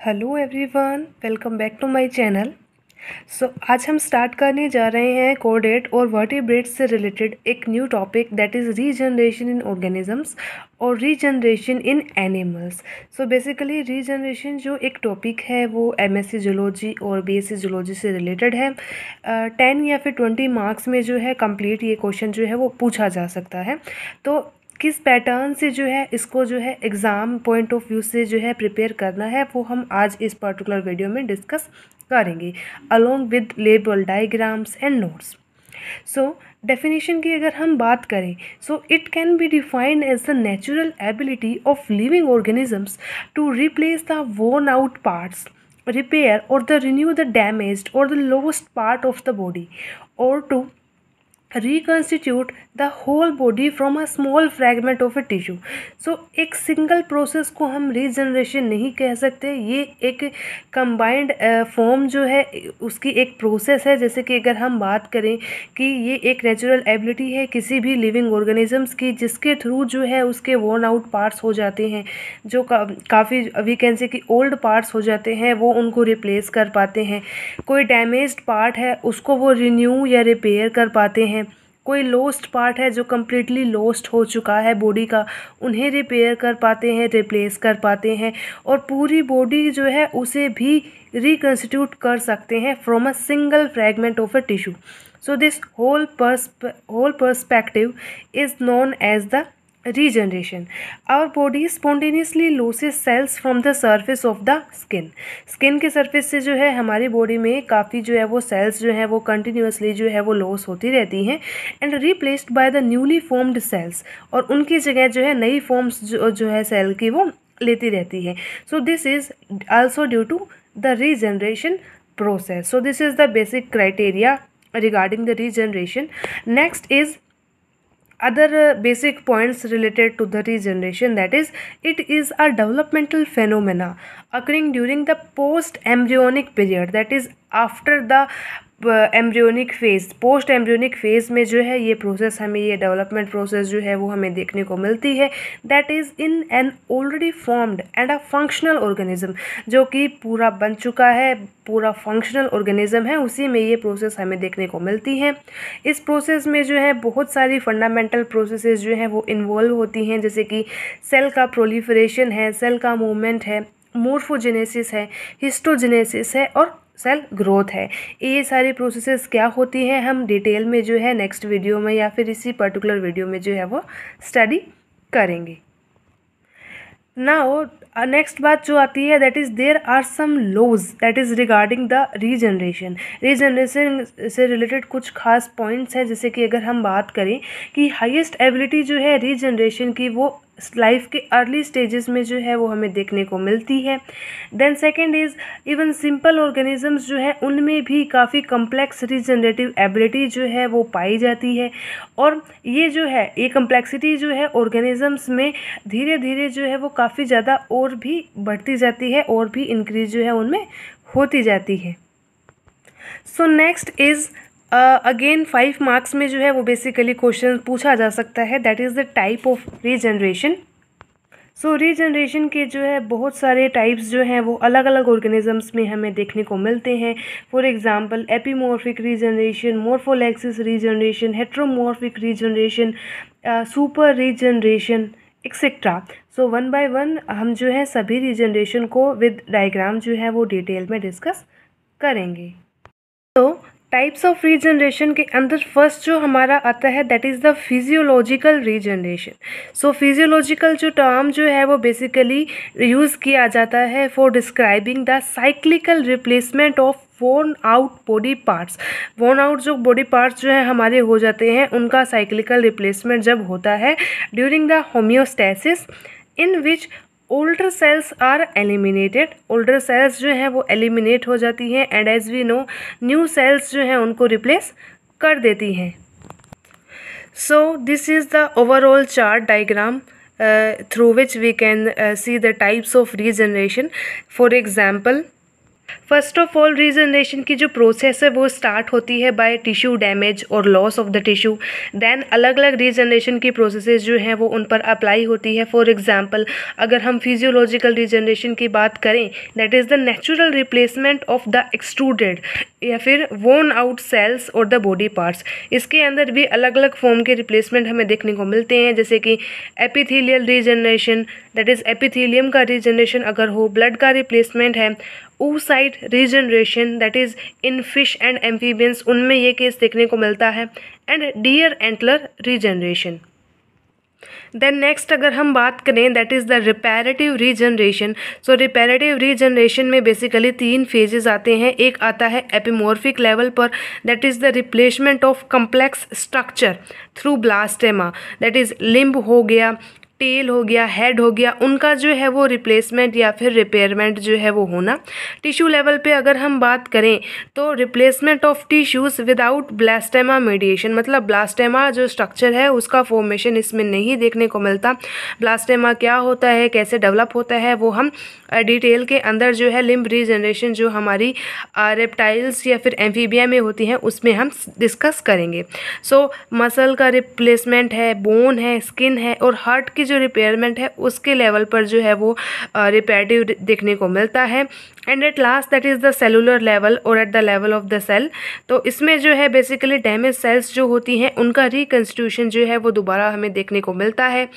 Hello everyone, welcome back to my channel. आज हम start करने जा रहे हैं कोडेट और वर्टिब्रेट्स से रिलेटेड एक new topic that is regeneration in organisms और regeneration in animals. Basically regeneration जो एक टॉपिक है वो एमएससी जूलॉजी और बीएससी जूलॉजी से रिलेटेड है। 10 या फिर 20 मार्क्स में जो है कंप्लीट ये क्वेश्चन जो है वो पूछा जा सकता है। तो किस पैटर्न से जो है इसको जो है एग्ज़ाम पॉइंट ऑफ व्यू से जो है प्रिपेयर करना है वो हम आज इस पर्टिकुलर वीडियो में डिस्कस करेंगे along with label diagrams and notes. Definition की अगर हम बात करें it can be defined as the natural ability of living organisms to replace the worn out parts, repair or the renew the damaged or the lost part of the body, or to reconstitute the whole body from a small fragment of a tissue। एक single process को हम regeneration नहीं कह सकते, ये एक combined form जो है उसकी एक प्रोसेस है। जैसे कि अगर हम बात करें कि ये एक नेचुरल एबिलिटी है किसी भी लिविंग ऑर्गेनिजम्स की, जिसके थ्रू जो है उसके वॉर्न आउट पार्ट्स हो जाते हैं, जो काफ़ी वी कैन से कि ओल्ड पार्ट्स हो जाते हैं, वो उनको रिप्लेस कर पाते हैं। कोई डैमेज्ड पार्ट है उसको वो रिन्यू या रिपेयर कर पाते हैं। कोई लोस्ट पार्ट है जो कम्प्लीटली लोस्ट हो चुका है बॉडी का, उन्हें रिपेयर कर पाते हैं, रिप्लेस कर पाते हैं, और पूरी बॉडी जो है उसे भी रिकन्स्टिट्यूट कर सकते हैं from a single fragment of a tissue. This whole perspective is known as the regeneration। Our body spontaneously loses cells from the surface of the skin। Skin के सरफेस से जो है हमारी बॉडी में काफ़ी जो है वो सेल्स जो है वो कंटिन्यूसली जो है वो लॉस होती रहती हैं and replaced by the newly formed cells, और उनकी जगह जो है नई फॉर्म्स जो है सेल की वो लेती रहती है। This is also due to the regeneration process। This is the basic criteria regarding the regeneration। Next is other basic points related to the regeneration, that is it is a developmental phenomena occurring during the post embryonic period, that is after the embryonic phase. Post embryonic phase में जो है ये process हमें, ये development process जो है वो हमें देखने को मिलती है। That is in an already formed and a functional organism, जो कि पूरा बन चुका है, पूरा फंक्शनल ऑर्गेनिज्म है, उसी में ये प्रोसेस हमें देखने को मिलती है। इस प्रोसेस में जो है बहुत सारी फंडामेंटल प्रोसेसेस जो हैं वो इन्वॉल्व होती हैं, जैसे कि सेल का प्रोलिफरेशन है, सेल का मूवमेंट है, मोर्फोजेनेसिस है, हिस्टोजेनेसिस है और सेल ग्रोथ है। ये सारी प्रोसेसेस क्या होती हैं हम डिटेल में जो है नेक्स्ट वीडियो में या फिर इसी पर्टिकुलर वीडियो में जो है वो स्टडी करेंगे। नाउ नेक्स्ट बात जो आती है that is there are some laws that is regarding the regeneration. Regeneration से रिलेटेड कुछ खास पॉइंट्स हैं, जैसे कि अगर हम बात करें कि हाईएस्ट एबिलिटी जो है रीजनरेशन की वो लाइफ के अर्ली स्टेजेस में जो है वो हमें देखने को मिलती है। Then second is even simple organisms जो है उनमें भी काफ़ी कम्प्लेक्स रीजनरेटिव एबिलिटी जो है वो पाई जाती है, और ये जो है ये कम्प्लेक्सिटी जो है ऑर्गेनिजम्स में धीरे धीरे जो है वो काफ़ी ज़्यादा और भी बढ़ती जाती है, और भी इंक्रीज जो है उनमें होती जाती है। नेक्स्ट इज़ अगेन 5 मार्क्स में जो है वो बेसिकली क्वेश्चन पूछा जा सकता है, that is the type of regeneration. Regeneration के जो है बहुत सारे टाइप्स जो हैं वो अलग अलग ऑर्गेनिजम्स में हमें देखने को मिलते हैं। For example epimorphic regeneration, morpholaxis regeneration, heteromorphic regeneration, super regeneration etcetera. One by one हम जो है सभी रीजनरेशन को विद डायग्राम जो है वो डिटेल में डिस्कस करेंगे। टाइप्स ऑफ रीजनरेशन के अंदर फर्स्ट जो हमारा आता है that is the physiological regeneration. Physiological जो टर्म जो है वो बेसिकली यूज़ किया जाता है for describing the cyclical replacement of worn out body parts. Worn out जो बॉडी पार्ट्स जो है हमारे हो जाते हैं उनका साइक्लिकल रिप्लेसमेंट जब होता है during the homeostasis, in which older cells are eliminated. Older cells जो हैं वो एलिमिनेट हो जाती हैं and as we know new cells जो हैं उनको रिप्लेस कर देती हैं। This is the overall chart diagram through which we can see the types of regeneration। For example, first of all regeneration की जो प्रोसेस है वो स्टार्ट होती है बाय टिश्यू डैमेज और loss of the tissue. Then अलग अलग regeneration की प्रोसेसेस जो हैं वो उन पर अप्लाई होती है। फॉर एग्जांपल अगर हम फिजियोलॉजिकल रीजनरेशन की बात करें, that is the natural replacement of the extruded या फिर वोन आउट सेल्स और द बॉडी पार्ट्स। इसके अंदर भी अलग अलग फॉर्म के रिप्लेसमेंट हमें देखने को मिलते हैं, जैसे कि epithelial regeneration, that is epithelium का रीजनरेशन अगर हो, ब्लड का रिप्लेसमेंट है, oocyte regeneration that is in fish and amphibians, उनमें ये केस देखने को मिलता है, and deer antler regeneration. Then next अगर हम बात करें that is the reparative regeneration. So reparative regeneration में बेसिकली 3 फेजेस आते हैं। एक आता है एपिमॉर्फिक लेवल पर, that is the replacement of complex structure through blastema, that is limb हो गया, टेल हो गया, हेड हो गया, उनका जो है वो रिप्लेसमेंट या फिर रिपेयरमेंट जो है वो होना। टिश्यू लेवल पे अगर हम बात करें तो replacement of tissues without blastema mediation, मतलब ब्लास्टेमा जो स्ट्रक्चर है उसका फॉर्मेशन इसमें नहीं देखने को मिलता। ब्लास्टेमा क्या होता है, कैसे डेवलप होता है, वो हम डिटेल के अंदर जो है लिम्ब रीजनरेशन जो हमारी रेप्टाइल्स या फिर एम्फीबिया में होती हैं उसमें हम डिस्कस करेंगे। सो मसल का रिप्लेसमेंट है, बोन है, स्किन है, और हार्ट की जो रिपेयरमेंट है उसके लेवल पर जो है वो रिपेरेटिव देखने को मिलता है। And at last that is the cellular level और at the level of the cell. तो इसमें जो है बेसिकली डैमेज सेल्स जो होती हैं उनका रिकंस्टिट्यूशन जो है वो दोबारा हमें देखने को मिलता है।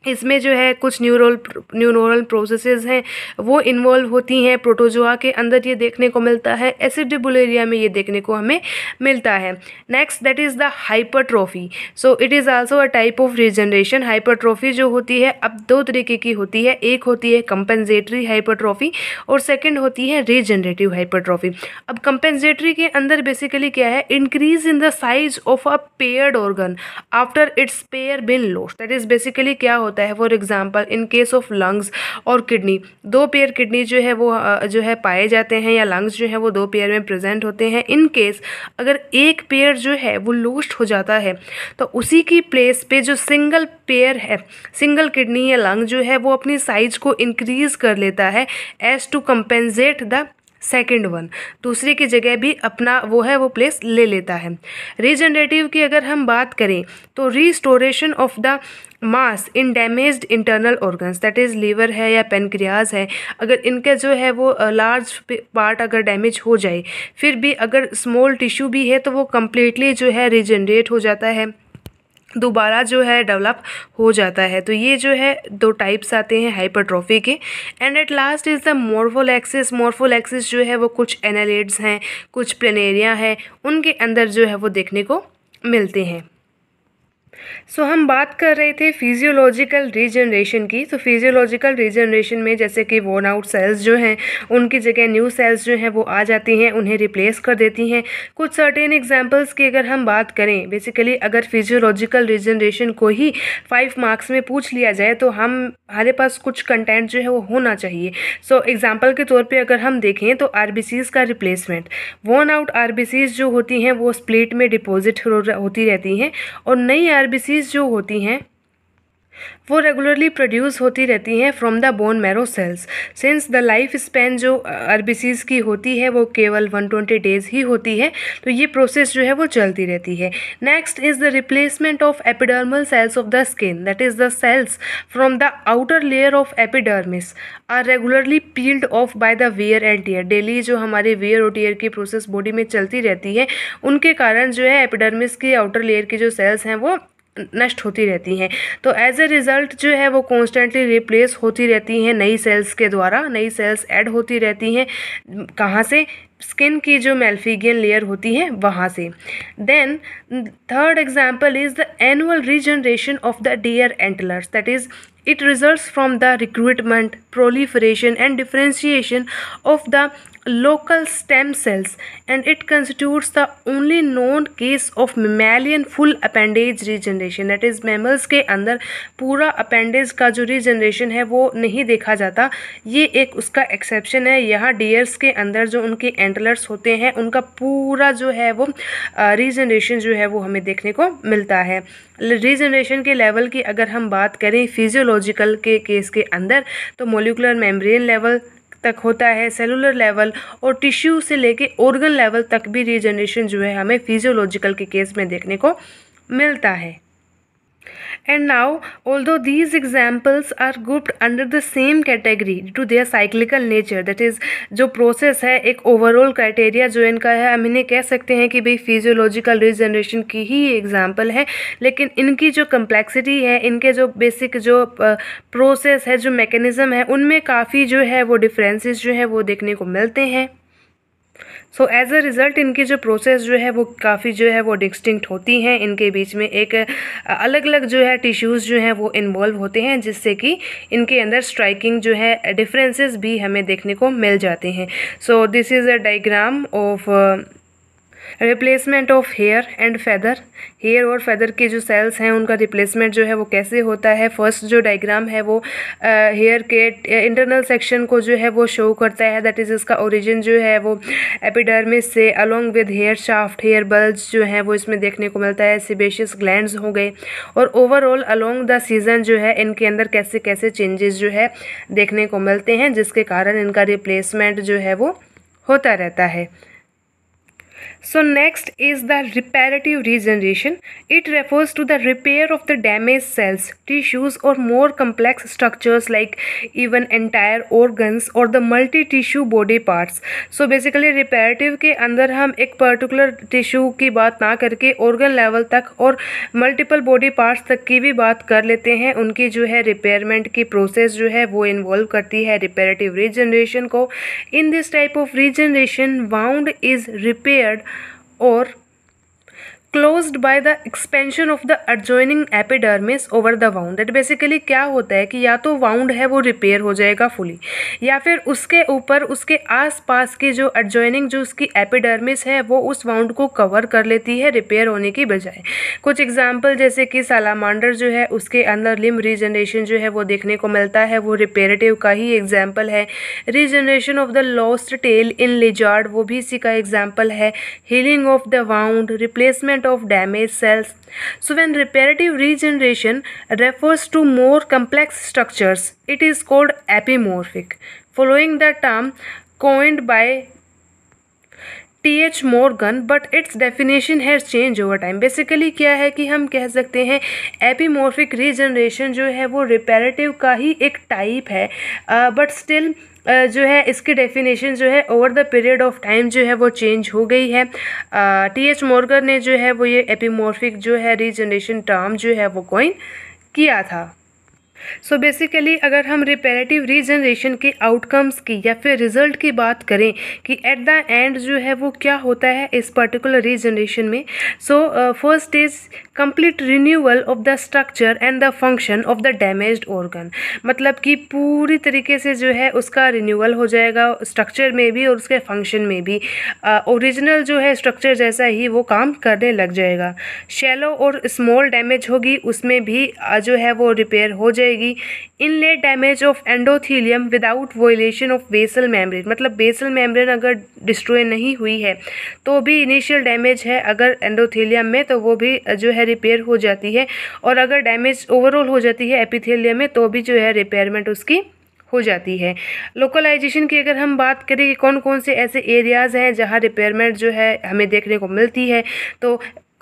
इसमें जो है कुछ न्यूरोनल प्रोसेसेस हैं वो इन्वॉल्व होती हैं। प्रोटोजोआ के अंदर ये देखने को मिलता है, एसिडिबुलेरिया में ये देखने को हमें मिलता है। Next that is the hypertrophy. So it is also a type of regeneration. Hypertrophy जो होती है अब 2 तरीके की होती है, एक होती है कंपेंसेटरी हाइपरट्रॉफी और सेकेंड होती है रीजनरेटिव हाइपरट्रॉफी। अब कंपेंसेटरी के अंदर बेसिकली क्या है, increase in the size of a paired organ after its pair been lost. That is basically क्या होता है, for example in case of lungs और किडनी, 2 पेयर किडनी जो है वो जो है पाए जाते हैं, या लंग्स जो है वो 2 पेयर में प्रेजेंट होते हैं। इन केस अगर एक पेयर जो है वो लॉस्ट हो जाता है तो उसी की प्लेस पे जो सिंगल पेयर है, सिंगल किडनी या लंग जो है वो अपनी साइज को इंक्रीज कर लेता है as to compensate the second one, दूसरी की जगह भी अपना वो प्लेस ले लेता है। रीजनरेटिव की अगर हम बात करें तो restoration of the mass in damaged internal organs, that is liver है या पेनक्रियाज है, अगर इनका जो है वो लार्ज पार्ट अगर डैमेज हो जाए, फिर भी अगर स्मॉल टिश्यू भी है तो वो कम्प्लीटली जो है रीजनरेट हो जाता है, दोबारा जो है डेवलप हो जाता है। तो ये जो है 2 टाइप्स आते हैं हाइपरट्रॉफी के। And at last is the morpholaxis. Morpholaxis जो है वो कुछ एनालिड्स हैं, कुछ प्लेनेरिया हैं, उनके अंदर जो है वो देखने को मिलते हैं। सो हम बात कर रहे थे फिजियोलॉजिकल रीजनरेशन की। तो फिजियोलॉजिकल रीजनरेशन में जैसे कि वोन आउट सेल्स जो हैं उनकी जगह न्यू सेल्स जो हैं वो आ जाती हैं, उन्हें रिप्लेस कर देती हैं। कुछ सर्टेन एग्जांपल्स की अगर हम बात करें, बेसिकली अगर फिजियोलॉजिकल रीजनरेशन को ही 5 मार्क्स में पूछ लिया जाए तो हमारे पास कुछ कंटेंट जो है वो होना चाहिए। सो एग्जाम्पल के तौर पर अगर हम देखें तो आरबीसीज का रिप्लेसमेंट, वोन आउट आरबीसीज जो होती हैं वो स्प्लिट में डिपॉजिट होती रहती हैं, और नई आरबीसीज जो होती हैं वो रेगुलरली प्रोड्यूस होती रहती हैं from the bone marrow cells. Since the life span जो आरबीसीज की होती है वो केवल 120 डेज ही होती है, तो ये प्रोसेस जो है वो चलती रहती है। Next is the replacement of epidermal cells of the skin, that is the cells from the outer layer of epidermis are regularly peeled off by the wear and tear. Daily जो हमारे wear और tier की process body में चलती रहती है, उनके कारण जो है एपिडर्मिस की आउटर लेयर की जो सेल्स हैं वो नष्ट होती रहती हैं। तो एज ए रिज़ल्ट जो है वो कॉन्स्टेंटली रिप्लेस होती रहती हैं नई सेल्स के द्वारा, नई सेल्स ऐड होती रहती हैं। कहाँ से? स्किन की जो मेल्फिगियन लेयर होती है वहाँ से। Then third example is the annual regeneration of the deer antlers, that is it results from the recruitment, proliferation and differentiation of the local stem cells, and it constitutes the only known case of mammalian full appendage regeneration, that is mammals के अंदर पूरा appendage का जो regeneration है वो नहीं देखा जाता, ये एक उसका exception है। यहाँ deers के अंदर जो उनके antlers होते हैं उनका पूरा जो है वो regeneration जो है वो हमें देखने को मिलता है। रीजनरेशन के लेवल की अगर हम बात करें फिजियोलॉजिकल के केस के अंदर, तो मोलिकुलर मेम्ब्रेन लेवल, तक होता है, सेलुलर लेवल और टिश्यू से लेके ऑर्गन लेवल तक भी रीजनरेशन जो है हमें फिजियोलॉजिकल के केस में देखने को मिलता है। And now, although these examples are grouped under the same category due to their cyclical nature, that is जो प्रोसेस है, एक ओवरऑल क्राइटेरिया जो इनका है, हम इन्हें कह सकते हैं कि भाई फिजियोलॉजिकल रीजनरेशन की ही एग्जाम्पल है, लेकिन इनकी जो कम्प्लेक्सिटी है, इनके जो बेसिक जो प्रोसेस है, जो मैकेनिज़्म है, उनमें काफ़ी जो है वो डिफरेंसेस जो है वो देखने को मिलते हैं। सो एज अ रिज़ल्ट इनकी जो प्रोसेस जो है वो काफ़ी जो है वो डिस्टिंक्ट होती हैं, इनके बीच में एक अलग अलग जो है टिश्यूज़ जो हैं वो इन्वॉल्व होते हैं, जिससे कि इनके अंदर स्ट्राइकिंग जो है डिफरेंसेस भी हमें देखने को मिल जाते हैं। So this is a diagram of replacement of hair and feather. Hair और फेदर के जो सेल्स हैं उनका रिप्लेसमेंट जो है वो कैसे होता है। फर्स्ट जो डायग्राम है वो हेयर के इंटरनल सेक्शन को जो है वो शो करता है, दैट इज़ इसका ओरिजिन जो है वो एपिडर्मिस से along with hair shaft, hair bulge जो है वो इसमें देखने को मिलता है, सेबेशियस ग्लैंड्स हो गए, और ओवरऑल अलोंग द सीजन जो है इनके अंदर कैसे कैसे चेंजेस जो है देखने को मिलते हैं, जिसके कारण इनका रिप्लेसमेंट जो है वो होता रहता है। So next is the reparative regeneration. It refers to the repair of the damaged cells, tissues or more complex structures like even entire organs or the multi-tissue body parts. So basically reparative के अंदर हम एक particular tissue की बात ना करके organ level तक और multiple body parts तक की भी बात कर लेते हैं। उनकी जो है repairment की process जो है वो involve करती है reparative regeneration को। In this type of regeneration, wound is repaired or closed by the expansion of the adjoining epidermis over the wound। that basically क्या होता है कि या तो वाउंड है वो रिपेयर हो जाएगा फुली, या फिर उसके ऊपर उसके आसपास की जो एडजॉइनिंग जो उसकी एपिडर्मिस है वो उस वाउंड को कवर कर लेती है रिपेयर होने की बजाय। कुछ एग्जांपल जैसे कि सालामांडर जो है उसके अंदर लिम्ब रीजनरेशन जो है वो देखने को मिलता है, वो रिपेरेटिव का ही एग्जाम्पल है। Regeneration of the lost tail in lizard वो भी इसी का एग्जाम्पल है। Healing of the wound, replacement of damaged cells. So when reparative regeneration refers to more complex structures, it is called epimorphic, following the term coined by T.H. Morgan, but its definition has changed over time. Basically क्या है कि हम कह सकते हैं एपीमॉर्फिक regeneration जो है वो रिपेरेटिव का ही एक टाइप है, बट स्टिल जो है इसकी डेफिनेशन जो है over the period of time जो है वो चेंज हो गई है। T.H. मॉर्गन ने जो है वो ये एपीमॉर्फिक जो है रीजनरेशन टर्म जो है वो कॉइन किया था। सो बेसिकली अगर हम रिपेरेटिव रीजनरेशन के आउटकम्स की या फिर रिजल्ट की बात करें कि एट द एंड जो है वो क्या होता है इस पर्टिकुलर रीजनरेशन में, so first is complete renewal of the structure and the function of the damaged organ. मतलब कि पूरी तरीके से जो है उसका रिन्यूअल हो जाएगा स्ट्रक्चर में भी और उसके फंक्शन में भी, ओरिजिनल जो है स्ट्रक्चर जैसा ही वो काम करने लग जाएगा। शैलो और स्मॉल डैमेज होगी उसमें भी जो है वो रिपेयर हो जाएगी। Inlet damage of endothelium without violation of basal membrane, मतलब बेसल मेम्ब्रेन अगर डिस्ट्रॉय नहीं हुई है तो भी इनिशियल डैमेज है अगर एंडोथीलियम में तो वो भी जो है रिपेयर हो जाती है, और अगर डैमेज ओवरऑल हो जाती है एपिथेलियम में तो भी जो है रिपेयरमेंट उसकी हो जाती है। लोकलाइजेशन की अगर हम बात करें कि कौन कौन से ऐसे एरियाज़ हैं जहाँ रिपेयरमेंट जो है हमें देखने को मिलती है, तो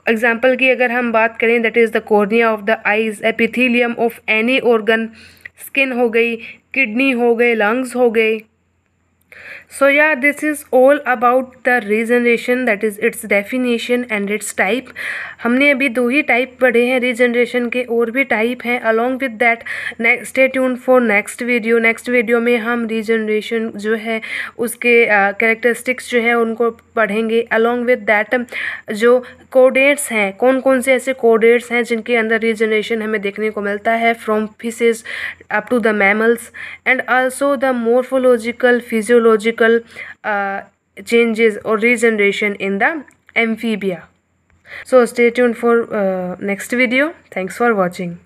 एग्जाम्पल की अगर हम बात करें that is the cornea of the eyes, epithelium of any organ, skin हो गई, किडनी हो गए, लंग्स हो गए। So yeah, this is all about the regeneration, that is its definition and its type. हमने अभी दो ही टाइप पढ़े हैं रीजनरेशन के, और भी टाइप हैं। along with that stay tuned for next video. Next video में हम रीजनरेशन जो है उसके कैरेक्टरिस्टिक्स जो है उनको पढ़ेंगे। along with that जो कोडेट्स हैं, कौन कौन से ऐसे कोडेट्स हैं जिनके अंदर रीजनरेशन हमें देखने को मिलता है from fishes up to the mammals, and also the morphological physiological changes or regeneration in the amphibia. So stay tuned for next video. Thanks for watching.